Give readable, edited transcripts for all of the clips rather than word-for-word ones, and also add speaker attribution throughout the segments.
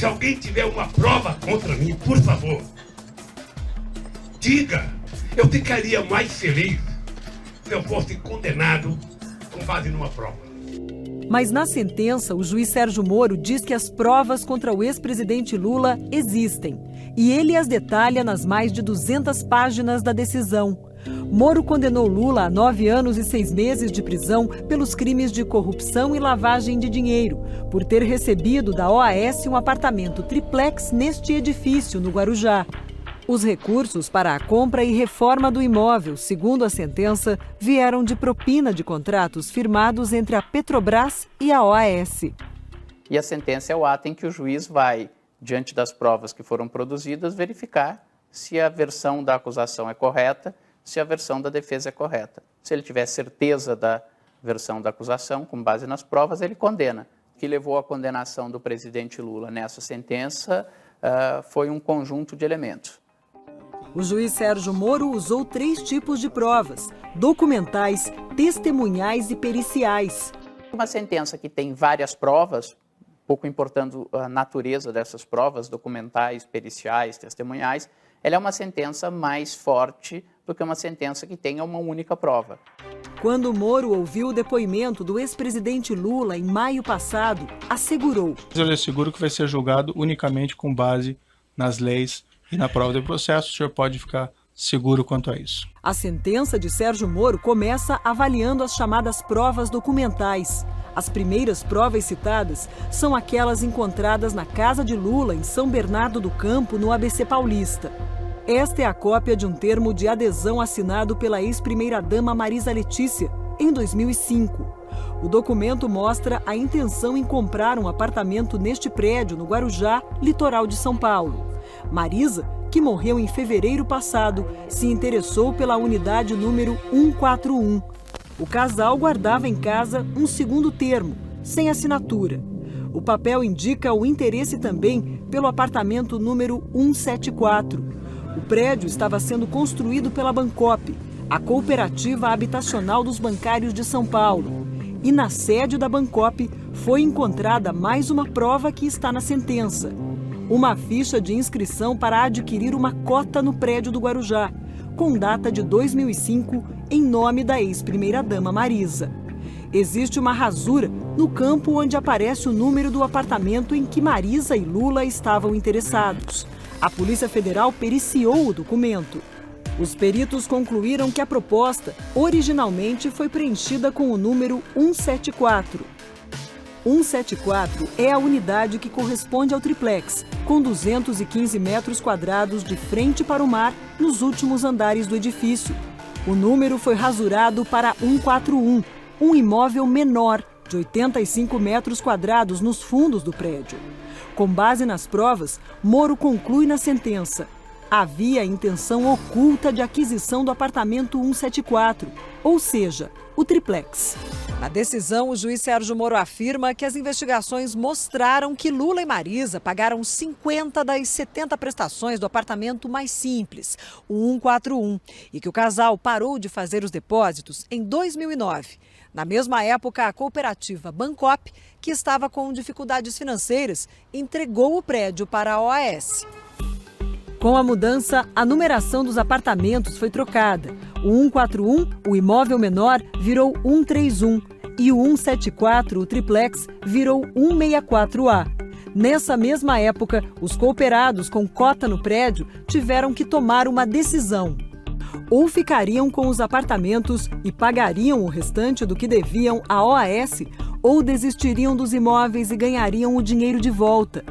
Speaker 1: Se alguém tiver uma prova contra mim, por favor, diga. Eu ficaria mais feliz se eu fosse condenado com base numa prova.
Speaker 2: Mas na sentença, o juiz Sérgio Moro diz que as provas contra o ex-presidente Lula existem. E ele as detalha nas mais de 200 páginas da decisão. Moro condenou Lula a 9 anos e 6 meses de prisão pelos crimes de corrupção e lavagem de dinheiro, por ter recebido da OAS um apartamento triplex neste edifício, no Guarujá. Os recursos para a compra e reforma do imóvel, segundo a sentença, vieram de propina de contratos firmados entre a Petrobras e a OAS.
Speaker 3: E a sentença é o ato em que o juiz vai, diante das provas que foram produzidas, verificar se a versão da acusação é correta, se a versão da defesa é correta. Se ele tiver certeza da versão da acusação, com base nas provas, ele condena. O que levou à condenação do presidente Lula nessa sentença foi um conjunto de elementos.
Speaker 2: O juiz Sérgio Moro usou 3 tipos de provas: documentais, testemunhais e periciais.
Speaker 3: Uma sentença que tem várias provas, pouco importando a natureza dessas provas, documentais, periciais, testemunhais, ela é uma sentença mais forte do que uma sentença que tenha uma única prova.
Speaker 2: Quando Moro ouviu o depoimento do ex-presidente Lula em maio passado, assegurou:
Speaker 4: eu lhe asseguro que vai ser julgado unicamente com base nas leis e na prova do processo. O senhor pode ficar seguro quanto a isso.
Speaker 2: A sentença de Sérgio Moro começa avaliando as chamadas provas documentais. As primeiras provas citadas são aquelas encontradas na casa de Lula, em São Bernardo do Campo, no ABC Paulista. Esta é a cópia de um termo de adesão assinado pela ex-primeira-dama Marisa Letícia, em 2005. O documento mostra a intenção em comprar um apartamento neste prédio, no Guarujá, litoral de São Paulo. Marisa, que morreu em fevereiro passado, se interessou pela unidade número 141. O casal guardava em casa um segundo termo, sem assinatura. O papel indica o interesse também pelo apartamento número 174. O prédio estava sendo construído pela Bancop, a cooperativa habitacional dos bancários de São Paulo. E na sede da Bancop foi encontrada mais uma prova que está na sentença: uma ficha de inscrição para adquirir uma cota no prédio do Guarujá, com data de 2005, em nome da ex-primeira-dama Marisa. Existe uma rasura no campo onde aparece o número do apartamento em que Marisa e Lula estavam interessados. A Polícia Federal periciou o documento. Os peritos concluíram que a proposta originalmente foi preenchida com o número 174. 174 é a unidade que corresponde ao triplex, com 215 metros quadrados de frente para o mar nos últimos andares do edifício. O número foi rasurado para 141, um imóvel menor, de 85 metros quadrados nos fundos do prédio. Com base nas provas, Moro conclui na sentença: havia intenção oculta de aquisição do apartamento 174, ou seja, o triplex. Na decisão, o juiz Sérgio Moro afirma que as investigações mostraram que Lula e Marisa pagaram 50 das 70 prestações do apartamento mais simples, o 141, e que o casal parou de fazer os depósitos em 2009. Na mesma época, a cooperativa Bancop, que estava com dificuldades financeiras, entregou o prédio para a OAS. Com a mudança, a numeração dos apartamentos foi trocada. O 141, o imóvel menor, virou 131 e o 174, o triplex, virou 164A. Nessa mesma época, os cooperados com cota no prédio tiveram que tomar uma decisão. Ou ficariam com os apartamentos e pagariam o restante do que deviam à OAS, ou desistiriam dos imóveis e ganhariam o dinheiro de volta.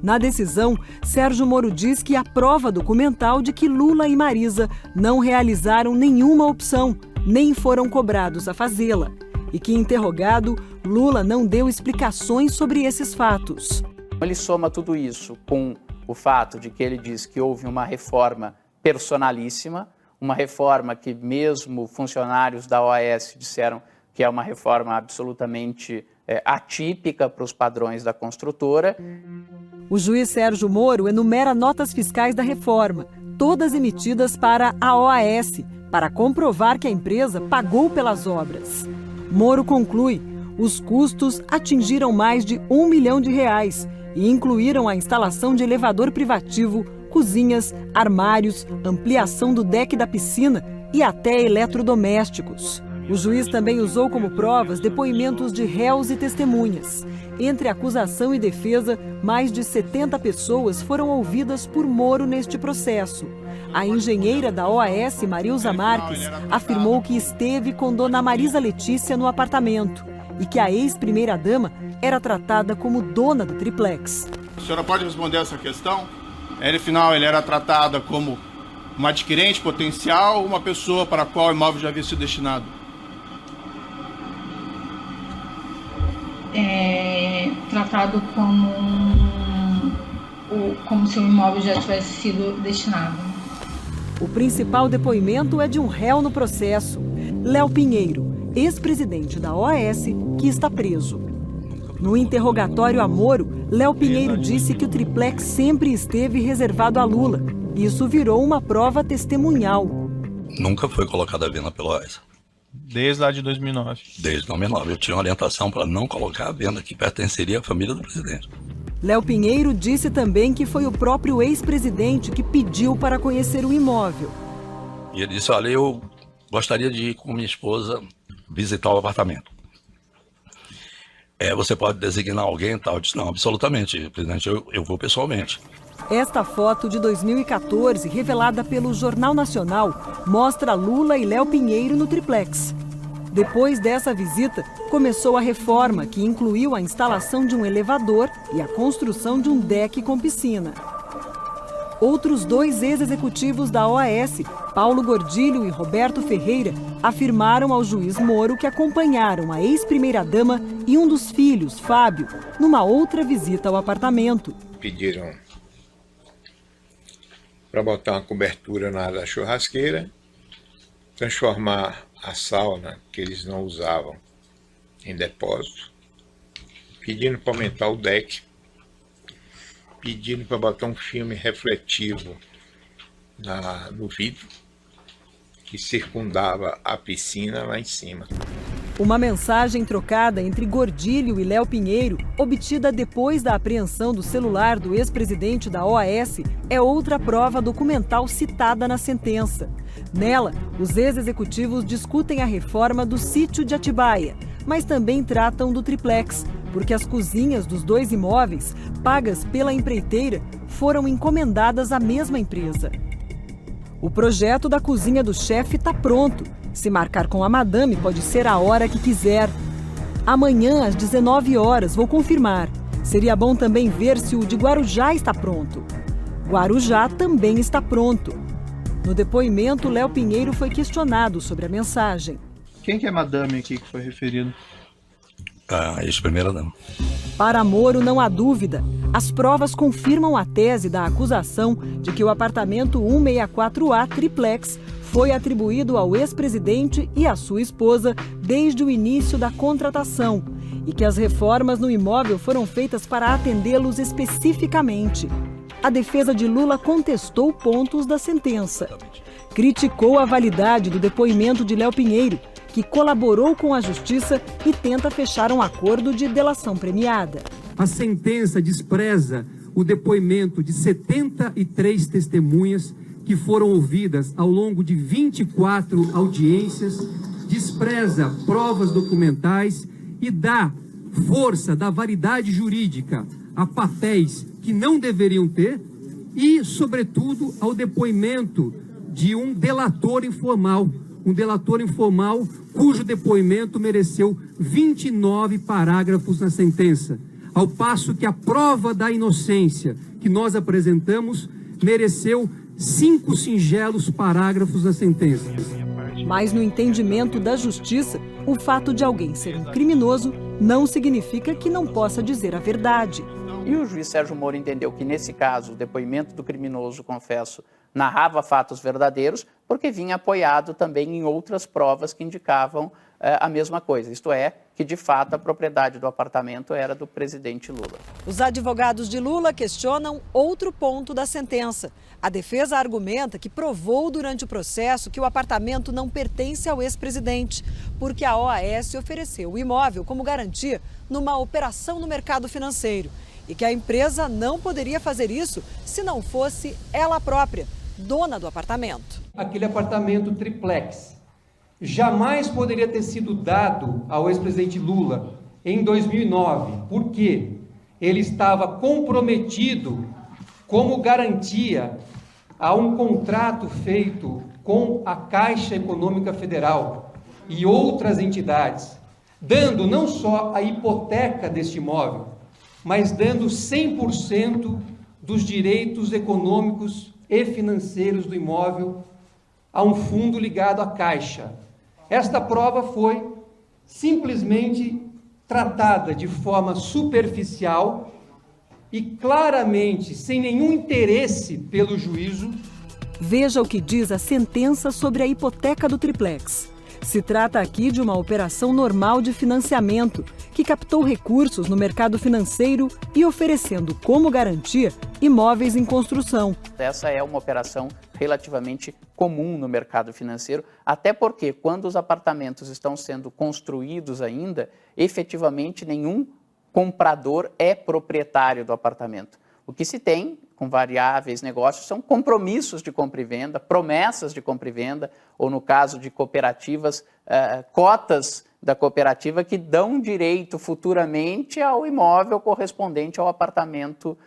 Speaker 2: Na decisão, Sérgio Moro diz que há prova documental de que Lula e Marisa não realizaram nenhuma opção, nem foram cobrados a fazê-la. E que, interrogado, Lula não deu explicações sobre esses fatos.
Speaker 3: Ele soma tudo isso com o fato de que ele diz que houve uma reforma personalíssima, uma reforma que mesmo funcionários da OAS disseram que é uma reforma absolutamente atípica para os padrões da construtora.
Speaker 2: O juiz Sérgio Moro enumera notas fiscais da reforma, todas emitidas para a OAS, para comprovar que a empresa pagou pelas obras. Moro conclui: os custos atingiram mais de R$1 milhão e incluíram a instalação de elevador privativo, cozinhas, armários, ampliação do deck da piscina e até eletrodomésticos. O juiz também usou como provas depoimentos de réus e testemunhas. Entre acusação e defesa, mais de 70 pessoas foram ouvidas por Moro neste processo. A engenheira da OAS, Marilza Marques, afirmou que esteve com dona Marisa Letícia no apartamento e que a ex-primeira-dama era tratada como dona do triplex.
Speaker 4: A senhora pode responder essa questão? Afinal, ele era tratada como uma adquirente potencial ou uma pessoa para a qual o imóvel já havia sido destinado?
Speaker 5: Tratado como se o imóvel já tivesse sido destinado.
Speaker 2: O principal depoimento é de um réu no processo, Léo Pinheiro, ex-presidente da OAS, que está preso. No interrogatório a Moro, Léo Pinheiro disse que o triplex sempre esteve reservado a Lula. Isso virou uma prova testemunhal.
Speaker 6: Nunca foi colocada à venda pela OAS.
Speaker 4: Desde lá de 2009.
Speaker 6: Desde 2009. Eu tinha orientação para não colocar à venda, que pertenceria à família do presidente.
Speaker 2: Léo Pinheiro disse também que foi o próprio ex-presidente que pediu para conhecer o imóvel.
Speaker 6: E ele disse, olha, eu gostaria de ir com minha esposa visitar o apartamento. Você pode designar alguém e tal? Eu disse, não, absolutamente, presidente, eu vou pessoalmente.
Speaker 2: Esta foto de 2014, revelada pelo Jornal Nacional, mostra Lula e Léo Pinheiro no triplex. Depois dessa visita, começou a reforma, que incluiu a instalação de um elevador e a construção de um deck com piscina. Outros dois ex-executivos da OAS, Paulo Gordilho e Roberto Ferreira, afirmaram ao juiz Moro que acompanharam a ex-primeira-dama e um dos filhos, Fábio, numa outra visita ao apartamento.
Speaker 7: Pediram para botar uma cobertura na área da churrasqueira, transformar a sauna que eles não usavam em depósito, pedindo para aumentar o deck, pedindo para botar um filme refletivo no vidro que circundava a piscina lá em cima.
Speaker 2: Uma mensagem trocada entre Gordilho e Léo Pinheiro, obtida depois da apreensão do celular do ex-presidente da OAS, é outra prova documental citada na sentença. Nela, os ex-executivos discutem a reforma do sítio de Atibaia, mas também tratam do triplex, porque as cozinhas dos dois imóveis, pagas pela empreiteira, foram encomendadas à mesma empresa. O projeto da cozinha do chefe está pronto. Se marcar com a madame, pode ser a hora que quiser. Amanhã, às 19 horas, vou confirmar. Seria bom também ver se o de Guarujá está pronto. Guarujá também está pronto. No depoimento, Léo Pinheiro foi questionado sobre a mensagem.
Speaker 4: Quem que é a madame aqui que foi referido?
Speaker 6: A ex-primeira-dama.
Speaker 2: Para Moro, não há dúvida. As provas confirmam a tese da acusação de que o apartamento 164A triplex foi atribuído ao ex-presidente e à sua esposa desde o início da contratação e que as reformas no imóvel foram feitas para atendê-los especificamente. A defesa de Lula contestou pontos da sentença. Criticou a validade do depoimento de Léo Pinheiro, que colaborou com a justiça e tenta fechar um acordo de delação premiada.
Speaker 8: A sentença despreza o depoimento de 73 testemunhas que foram ouvidas ao longo de 24 audiências, despreza provas documentais e dá força da validade jurídica a papéis que não deveriam ter e, sobretudo, ao depoimento de um delator informal cujo depoimento mereceu 29 parágrafos na sentença, ao passo que a prova da inocência que nós apresentamos mereceu 5 singelos parágrafos na sentença.
Speaker 2: Mas no entendimento da justiça, o fato de alguém ser um criminoso não significa que não possa dizer a verdade.
Speaker 3: E o juiz Sérgio Moro entendeu que, nesse caso, o depoimento do criminoso, confesso, narrava fatos verdadeiros, porque vinha apoiado também em outras provas que indicavam a mesma coisa, isto é, que de fato a propriedade do apartamento era do presidente Lula.
Speaker 2: Os advogados de Lula questionam outro ponto da sentença. A defesa argumenta que provou durante o processo que o apartamento não pertence ao ex-presidente, porque a OAS ofereceu o imóvel como garantia numa operação no mercado financeiro e que a empresa não poderia fazer isso se não fosse ela própria, dona do apartamento.
Speaker 8: Aquele apartamento triplex jamais poderia ter sido dado ao ex-presidente Lula em 2009, porque ele estava comprometido como garantia a um contrato feito com a Caixa Econômica Federal e outras entidades, dando não só a hipoteca deste imóvel, mas dando 100% dos direitos econômicos e financeiros do imóvel a um fundo ligado à Caixa. Esta prova foi simplesmente tratada de forma superficial e claramente sem nenhum interesse pelo juízo.
Speaker 2: Veja o que diz a sentença sobre a hipoteca do triplex. Se trata aqui de uma operação normal de financiamento, que captou recursos no mercado financeiro e oferecendo como garantia imóveis em construção.
Speaker 3: Essa é uma operação relativamente comum no mercado financeiro, até porque quando os apartamentos estão sendo construídos ainda, efetivamente nenhum comprador é proprietário do apartamento. O que se tem com variáveis negócios são compromissos de compra e venda, promessas de compra e venda, ou no caso de cooperativas, cotas da cooperativa que dão direito futuramente ao imóvel correspondente ao apartamento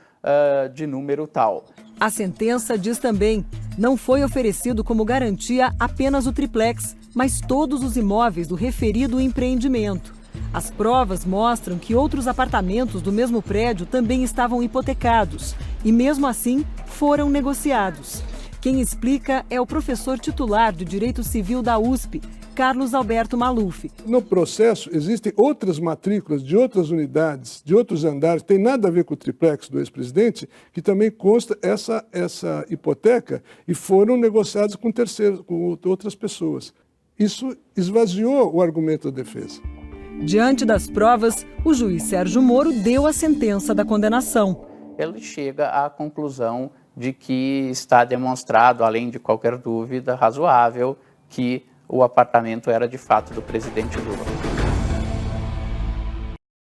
Speaker 3: de número tal.
Speaker 2: A sentença diz também, não foi oferecido como garantia apenas o triplex, mas todos os imóveis do referido empreendimento. As provas mostram que outros apartamentos do mesmo prédio também estavam hipotecados e, mesmo assim, foram negociados. Quem explica é o professor titular de Direito Civil da USP, Carlos Alberto Maluf.
Speaker 9: No processo, existem outras matrículas de outras unidades, de outros andares, tem nada a ver com o triplex do ex-presidente, que também consta essa hipoteca e foram negociados com terceiros, com outras pessoas. Isso esvaziou o argumento da defesa.
Speaker 2: Diante das provas, o juiz Sérgio Moro deu a sentença da condenação.
Speaker 3: Ele chega à conclusão de que está demonstrado, além de qualquer dúvida razoável, que o apartamento era de fato do presidente Lula.